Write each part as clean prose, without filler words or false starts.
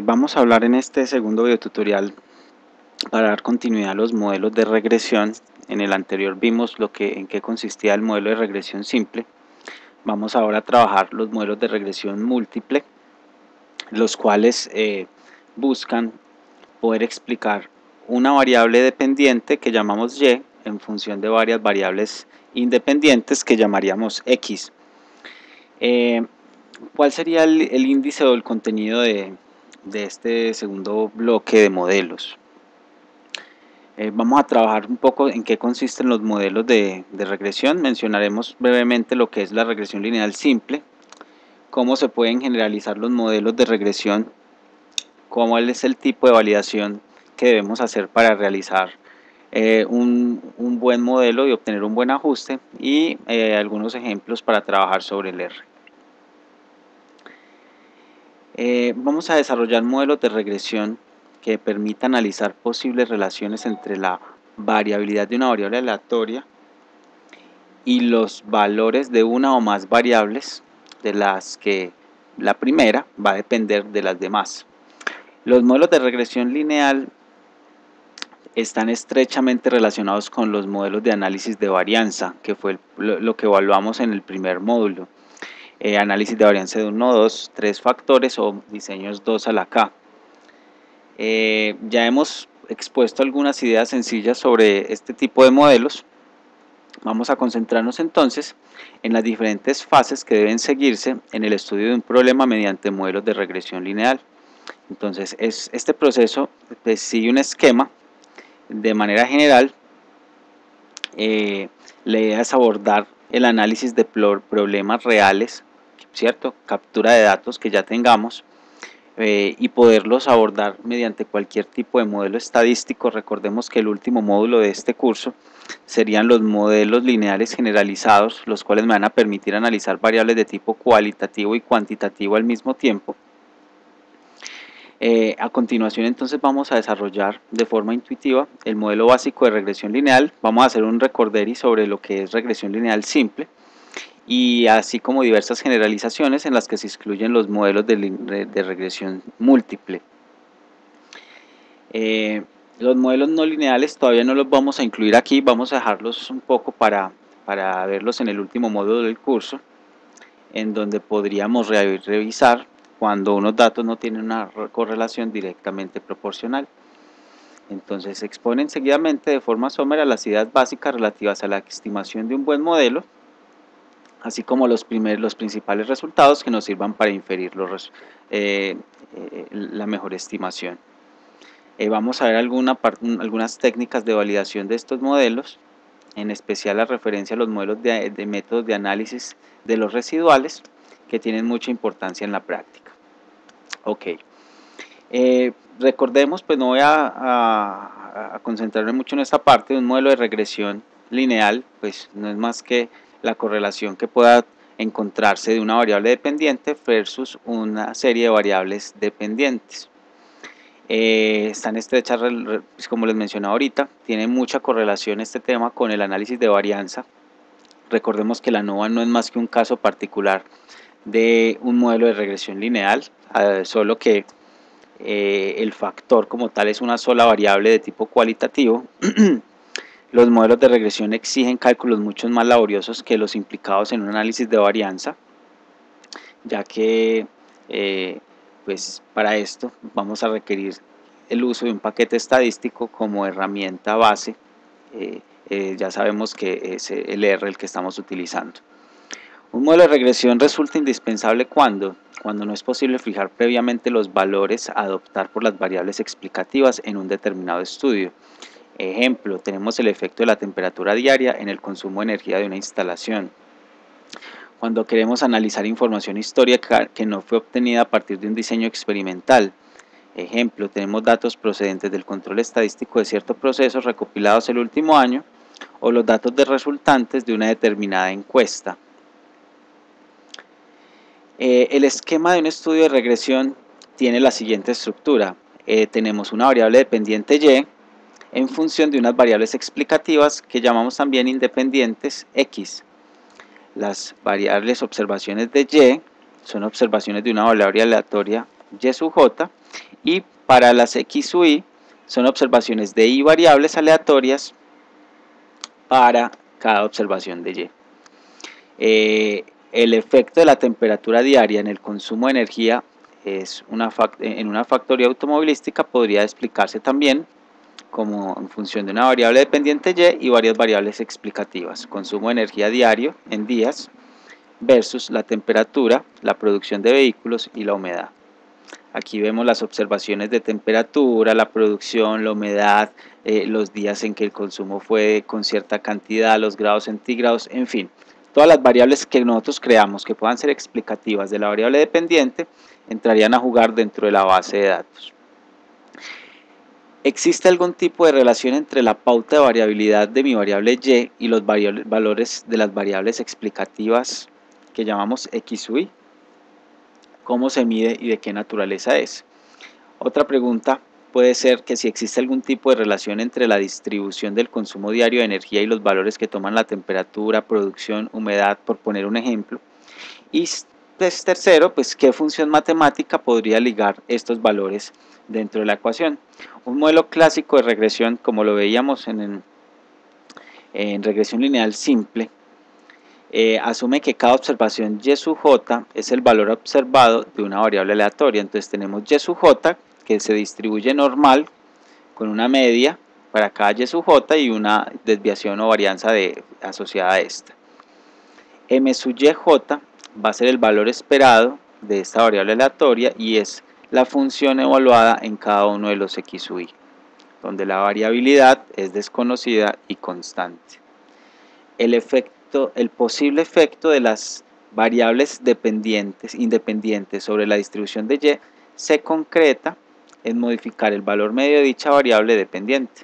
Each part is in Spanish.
Vamos a hablar en este segundo videotutorial para dar continuidad a los modelos de regresión. En el anterior vimos en qué consistía el modelo de regresión simple. Vamos ahora a trabajar los modelos de regresión múltiple, los cuales buscan poder explicar una variable dependiente que llamamos y en función de varias variables independientes que llamaríamos x. ¿Cuál sería el índice o el contenido de este segundo bloque de modelos? Vamos a trabajar un poco en qué consisten los modelos de regresión. Mencionaremos brevemente lo que es la regresión lineal simple, cómo se pueden generalizar los modelos de regresión, cuál es el tipo de validación que debemos hacer para realizar un buen modelo y obtener un buen ajuste, y algunos ejemplos para trabajar sobre el R. Vamos a desarrollar modelos de regresión que permitan analizar posibles relaciones entre la variabilidad de una variable aleatoria y los valores de una o más variables, de las que la primera va a depender de las demás. Los modelos de regresión lineal están estrechamente relacionados con los modelos de análisis de varianza, que fue lo que evaluamos en el primer módulo. Análisis de varianza de 1, 2, 3 factores o diseños 2 a la K. Ya hemos expuesto algunas ideas sencillas sobre este tipo de modelos. Vamos a concentrarnos entonces en las diferentes fases que deben seguirse en el estudio de un problema mediante modelos de regresión lineal. Entonces, este proceso sigue un esquema. De manera general, la idea es abordar el análisis de problemas reales, ¿cierto? Captura de datos que ya tengamos, y poderlos abordar mediante cualquier tipo de modelo estadístico. Recordemos que el último módulo de este curso serían los modelos lineales generalizados, los cuales me van a permitir analizar variables de tipo cualitativo y cuantitativo al mismo tiempo. A continuación, entonces, vamos a desarrollar de forma intuitiva el modelo básico de regresión lineal. Vamos a hacer un recorderis sobre lo que es regresión lineal simple, y así como diversas generalizaciones en las que se excluyen los modelos de regresión múltiple. Los modelos no lineales todavía no los vamos a incluir aquí, vamos a dejarlos un poco para verlos en el último módulo del curso, en donde podríamos revisar cuando unos datos no tienen una correlación directamente proporcional. Entonces se exponen seguidamente de forma somera las ideas básicas relativas a la estimación de un buen modelo, así como los principales resultados que nos sirvan para inferir la mejor estimación. Vamos a ver algunas técnicas de validación de estos modelos, en especial la referencia a los modelos de métodos de análisis de los residuales, que tienen mucha importancia en la práctica. Ok, recordemos, pues no voy a concentrarme mucho en esta parte. Un modelo de regresión lineal pues no es más que la correlación que pueda encontrarse de una variable dependiente versus una serie de variables dependientes. Están estrechas, como les mencionaba ahorita, tiene mucha correlación este tema con el análisis de varianza. Recordemos que la ANOVA no es más que un caso particular de un modelo de regresión lineal, solo que el factor como tal es una sola variable de tipo cualitativo. Los modelos de regresión exigen cálculos mucho más laboriosos que los implicados en un análisis de varianza, ya que pues para esto vamos a requerir el uso de un paquete estadístico como herramienta base. Ya sabemos que es el R el que estamos utilizando. Un modelo de regresión resulta indispensable cuando no es posible fijar previamente los valores a adoptar por las variables explicativas en un determinado estudio. Ejemplo, tenemos el efecto de la temperatura diaria en el consumo de energía de una instalación. Cuando queremos analizar información histórica que no fue obtenida a partir de un diseño experimental. Ejemplo, tenemos datos procedentes del control estadístico de cierto proceso recopilados el último año, o los datos de resultantes de una determinada encuesta. El esquema de un estudio de regresión tiene la siguiente estructura. Tenemos una variable dependiente y en función de unas variables explicativas que llamamos también independientes x. Las variables observaciones de y son observaciones de una variable aleatoria Y sub j, y para las x sub y son observaciones de y variables aleatorias para cada observación de y. El efecto de la temperatura diaria en el consumo de energía en una factoría automovilística podría explicarse también como en función de una variable dependiente y varias variables explicativas. Consumo de energía diario en días versus la temperatura, la producción de vehículos y la humedad. Aquí vemos las observaciones de temperatura, la producción, la humedad, los días en que el consumo fue con cierta cantidad, los grados centígrados, en fin. Todas las variables que nosotros creamos que puedan ser explicativas de la variable dependiente entrarían a jugar dentro de la base de datos. ¿Existe algún tipo de relación entre la pauta de variabilidad de mi variable y los valores de las variables explicativas que llamamos x sub y? ¿Cómo se mide y de qué naturaleza es? Otra pregunta puede ser que si existe algún tipo de relación entre la distribución del consumo diario de energía y los valores que toman la temperatura, producción, humedad, por poner un ejemplo. Y tercero, pues qué función matemática podría ligar estos valores dentro de la ecuación. Un modelo clásico de regresión, como lo veíamos en regresión lineal simple, asume que cada observación y sub j es el valor observado de una variable aleatoria. Entonces tenemos y sub j que se distribuye normal con una media para cada y sub j y una desviación o varianza asociada a esta. M sub y j va a ser el valor esperado de esta variable aleatoria y es la función evaluada en cada uno de los x sub y, donde la variabilidad es desconocida y constante. El posible efecto de las variables independientes sobre la distribución de y se concreta en modificar el valor medio de dicha variable dependiente.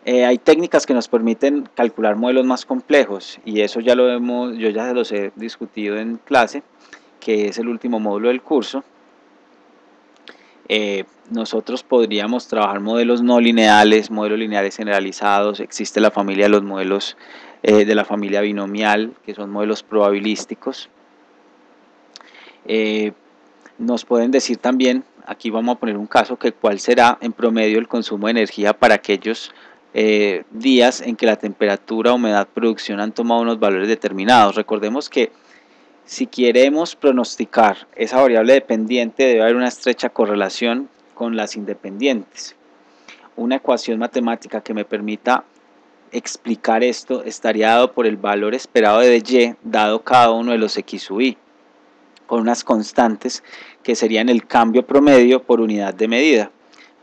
Hay técnicas que nos permiten calcular modelos más complejos y eso ya lo vemos, yo ya los he discutido en clase, que es el último módulo del curso. Nosotros podríamos trabajar modelos no lineales, modelos lineales generalizados. Existe la familia de los modelos de la familia binomial, que son modelos probabilísticos. Nos pueden decir también, aquí vamos a poner un caso, que cuál será en promedio el consumo de energía para aquellos días en que la temperatura, humedad, producción han tomado unos valores determinados. Recordemos que si queremos pronosticar esa variable dependiente, debe haber una estrecha correlación con las independientes. Una ecuación matemática que me permita explicar esto estaría dado por el valor esperado de y dado cada uno de los x sub y, con unas constantes que serían el cambio promedio por unidad de medida,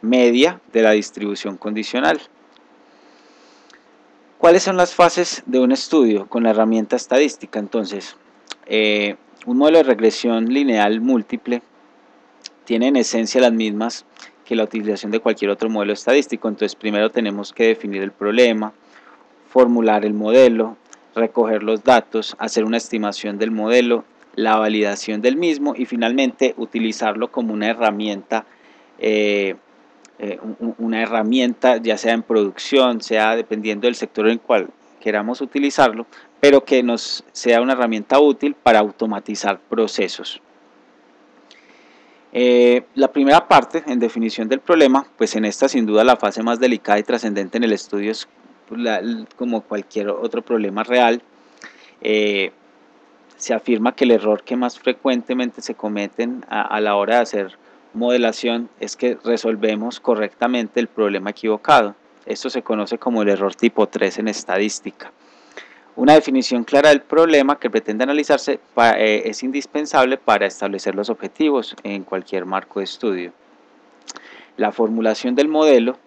media de la distribución condicional. ¿Cuáles son las fases de un estudio con la herramienta estadística? Entonces, un modelo de regresión lineal múltiple tiene en esencia las mismas que la utilización de cualquier otro modelo estadístico. Entonces, primero tenemos que definir el problema, formular el modelo, recoger los datos, hacer una estimación del modelo, la validación del mismo y finalmente utilizarlo como una herramienta ya sea en producción, sea dependiendo del sector en el cual queramos utilizarlo, pero que nos sea una herramienta útil para automatizar procesos. La primera parte, en definición del problema, pues en esta sin duda la fase más delicada y trascendente en el estudio es como cualquier otro problema real. Se afirma que el error que más frecuentemente se cometen a la hora de hacer modelación es que resolvemos correctamente el problema equivocado. Esto se conoce como el error tipo 3 en estadística. Una definición clara del problema que pretende analizarse es indispensable para establecer los objetivos en cualquier marco de estudio. La formulación del modelo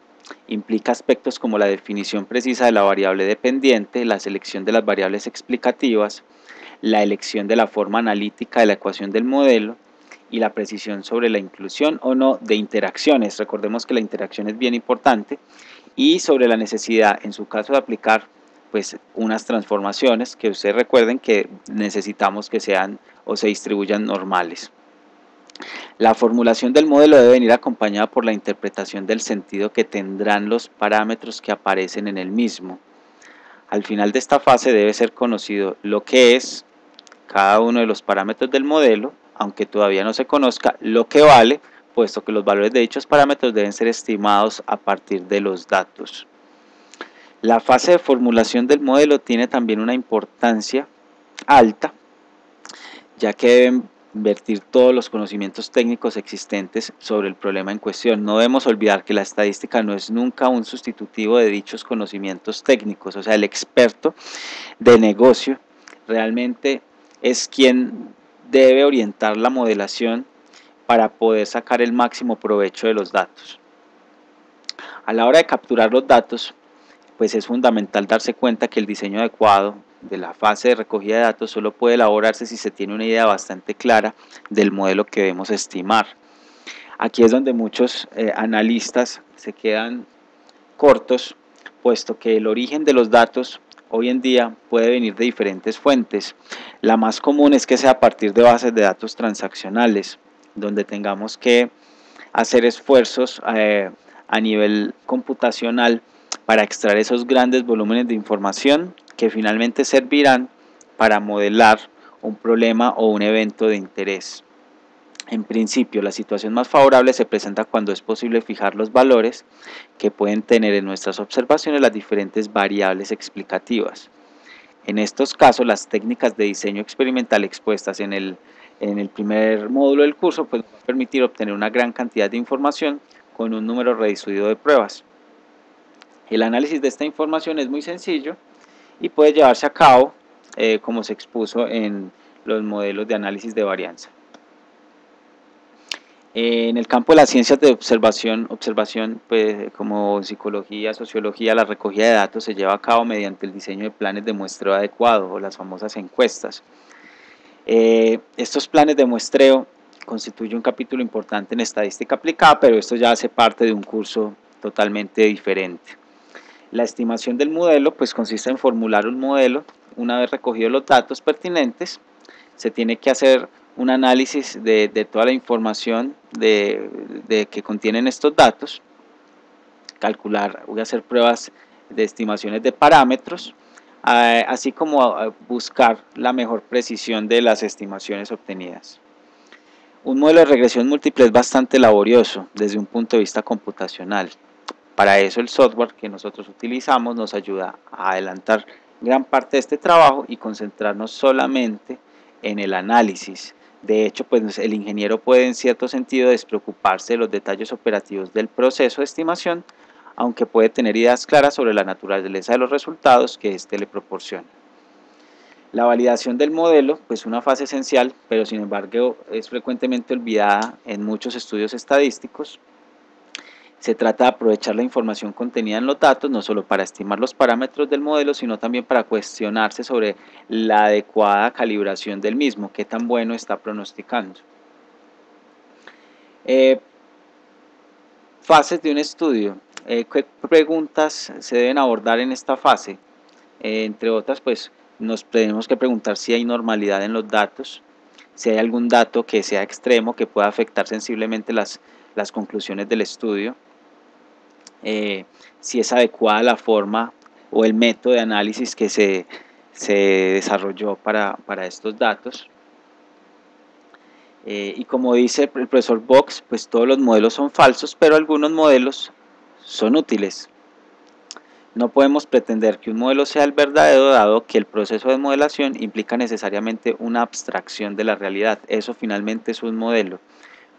implica aspectos como la definición precisa de la variable dependiente, la selección de las variables explicativas, la elección de la forma analítica de la ecuación del modelo y la precisión sobre la inclusión o no de interacciones. Recordemos que la interacción es bien importante, y sobre la necesidad, en su caso, de aplicar pues unas transformaciones que ustedes recuerden que necesitamos que sean o se distribuyan normales. La formulación del modelo debe venir acompañada por la interpretación del sentido que tendrán los parámetros que aparecen en el mismo. Al final de esta fase debe ser conocido lo que es cada uno de los parámetros del modelo, aunque todavía no se conozca lo que vale, puesto que los valores de dichos parámetros deben ser estimados a partir de los datos. La fase de formulación del modelo tiene también una importancia alta, ya que deben vertir todos los conocimientos técnicos existentes sobre el problema en cuestión. No debemos olvidar que la estadística no es nunca un sustitutivo de dichos conocimientos técnicos, o sea, el experto de negocio realmente es quien debe orientar la modelación para poder sacar el máximo provecho de los datos. A la hora de capturar los datos, pues es fundamental darse cuenta que el diseño adecuado de la fase de recogida de datos solo puede elaborarse si se tiene una idea bastante clara del modelo que debemos estimar. Aquí es donde muchos analistas se quedan cortos, puesto que el origen de los datos hoy en día puede venir de diferentes fuentes. La más común es que sea a partir de bases de datos transaccionales, donde tengamos que hacer esfuerzos a nivel computacional para extraer esos grandes volúmenes de información que finalmente servirán para modelar un problema o un evento de interés. En principio, la situación más favorable se presenta cuando es posible fijar los valores que pueden tener en nuestras observaciones las diferentes variables explicativas. En estos casos, las técnicas de diseño experimental expuestas en el primer módulo del curso pues, van a permitir obtener una gran cantidad de información con un número reducido de pruebas. El análisis de esta información es muy sencillo y puede llevarse a cabo como se expuso en los modelos de análisis de varianza. En el campo de las ciencias de observación pues, como psicología, sociología, la recogida de datos se lleva a cabo mediante el diseño de planes de muestreo adecuado o las famosas encuestas. Estos planes de muestreo constituyen un capítulo importante en estadística aplicada, pero esto ya hace parte de un curso totalmente diferente. La estimación del modelo pues consiste en formular un modelo. Una vez recogidos los datos pertinentes, se tiene que hacer un análisis de toda la información que contienen estos datos, voy a hacer pruebas de estimaciones de parámetros, así como buscar la mejor precisión de las estimaciones obtenidas. Un modelo de regresión múltiple es bastante laborioso desde un punto de vista computacional. Para eso el software que nosotros utilizamos nos ayuda a adelantar gran parte de este trabajo y concentrarnos solamente en el análisis. De hecho, pues el ingeniero puede en cierto sentido despreocuparse de los detalles operativos del proceso de estimación, aunque puede tener ideas claras sobre la naturaleza de los resultados que éste le proporciona. La validación del modelo, pues una fase esencial, pero sin embargo es frecuentemente olvidada en muchos estudios estadísticos. Se trata de aprovechar la información contenida en los datos, no solo para estimar los parámetros del modelo, sino también para cuestionarse sobre la adecuada calibración del mismo, qué tan bueno está pronosticando. Fases de un estudio. ¿Qué preguntas se deben abordar en esta fase? Entre otras, pues nos tenemos que preguntar si hay normalidad en los datos, si hay algún dato que sea extremo, que pueda afectar sensiblemente las conclusiones del estudio. Si es adecuada la forma o el método de análisis que se desarrolló para estos datos. Y como dice el profesor Box, pues todos los modelos son falsos, pero algunos modelos son útiles. No podemos pretender que un modelo sea el verdadero, dado que el proceso de modelación implica necesariamente una abstracción de la realidad. Eso finalmente es un modelo,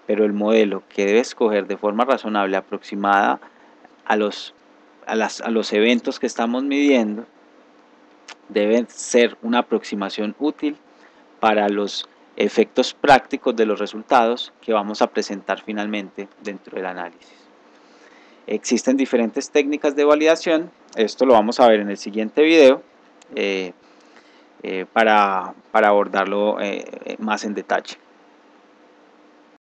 pero el modelo que debe escoger de forma razonable, aproximada a los eventos que estamos midiendo, debe ser una aproximación útil para los efectos prácticos de los resultados que vamos a presentar finalmente dentro del análisis. Existen diferentes técnicas de validación, esto lo vamos a ver en el siguiente video para abordarlo más en detalle.